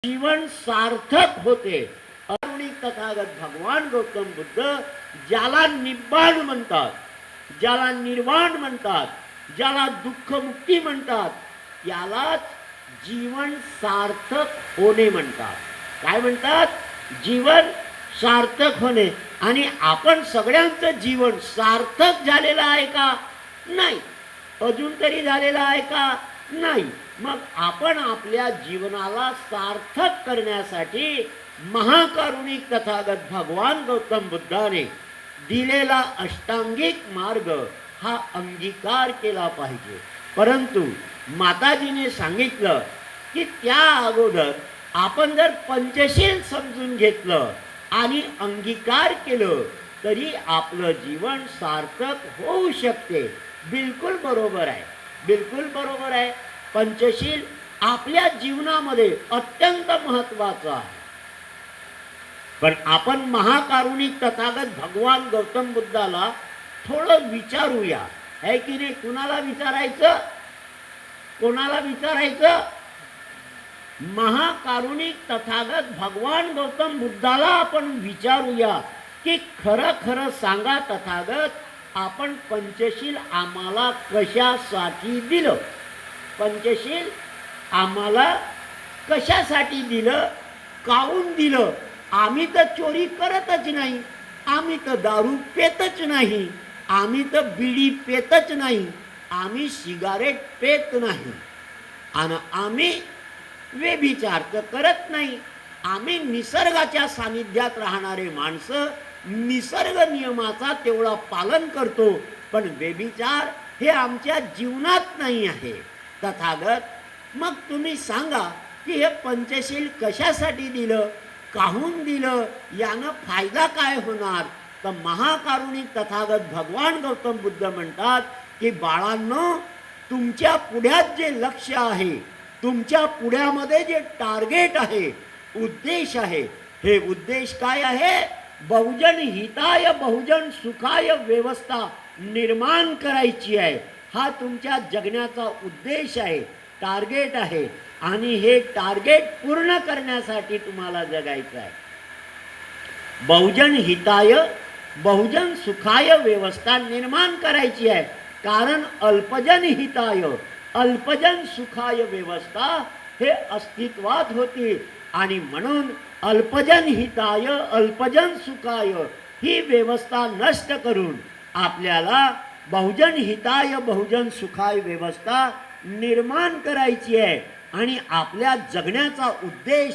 जीवन सार्थक होते। अरुणिक तथागत भगवान गौतम बुद्ध ज्याला निब्बाण म्हणतात, ज्याला निर्वाण म्हणतात, ज्याला दुःखमुक्ती म्हणतात, त्यालाच जीवन सार्थक होणे म्हणतात। काय म्हणतात? जीवन सार्थक होणे। आणि आपण सगळ्यांचं जीवन सार्थक झालेलं आहे का? नाही। अजून तरी झालेलं आहे का? नाही। मग आपण आपल्या जीवनाला सार्थक करण्यासाठी महाकारुणिक तथागत भगवान गौतम बुद्धाने दिलेला अष्टांगिक मार्ग हा अंगीकार केला पाहिजे। परंतु माताजीने सांगितलं की त्या अगोदर आपण जर पंचशील समजून घेतलं आणि अंगीकार केलं तरी आपलं जीवन सार्थक होऊ शकते। बिलकुल बरोबर आहे, बिलकुल बरोबर आहे। पंचशील आपल्या जीवनामध्ये अत्यंत महत्त्वाचा आहे। पण आपण महाकारुणिक तथागत भगवान गौतम बुद्धाला थोडं विचारूया, है की नाही? कुणाला विचारायचं? कोणाला विचारायचं? महाकारुणिक तथागत भगवान गौतम बुद्धाला आपण विचारूया की खरं खरं सांगा तथागत, आपण पंचशील आम्हाला कशासाठी दिलं? पंचशील आम्हाला कशासाठी दिलं? काऊन दिलं? आम्ही तर चोरी करतच नाही, आम्ही तर दारू पेतच नाही, आम्ही तर बिडी पेतच नाही, आम्ही सिगारेट पेत नाही, आणि आम्ही व्यभिचार तर करत नाही। आम्ही निसर्गाच्या सानिध्यात राहणारे माणसं, निसर्ग नियमाचा तेवढा पालन करतो, पण व्यभिचार हे आमच्या जीवनात नाही आहे। तथागत, मग तुम्ही सांगा की हे पंचशील कशासाठी दिलं, काहून दिलं, यानं फायदा काय होणार? तर महाकारुणिक तथागत भगवान गौतम बुद्ध म्हणतात की बाळांनो, तुमच्या पुढ्यात जे लक्ष्य आहे, तुमच्या पुढ्यामध्ये जे टार्गेट आहे, उद्देश आहे, हे उद्देश काय आहे? बहुजन हिताय बहुजन सुखाय व्यवस्था निर्माण करायची आहे। हा तुमच्या जगण्याचा उद्देश आहे, टार्गेट आहे, आणि हे टार्गेट पूर्ण करण्यासाठी तुम्हाला जगायचं आहे। बहुजन हिताय बहुजन सुखाय व्यवस्था निर्माण करायची आहे, कारण अल्पजन हिताय अल्पजन सुखाय व्यवस्था हे अस्तित्वात होती, आणि म्हणून अल्पजन हिताय अल्पजन सुखाय ही व्यवस्था नष्ट करून आपल्याला बहुजन हिताय बहुजन सुखाय व्यवस्था निर्माण करायची आहे। आणि आपल्या जगण्याचा उद्देश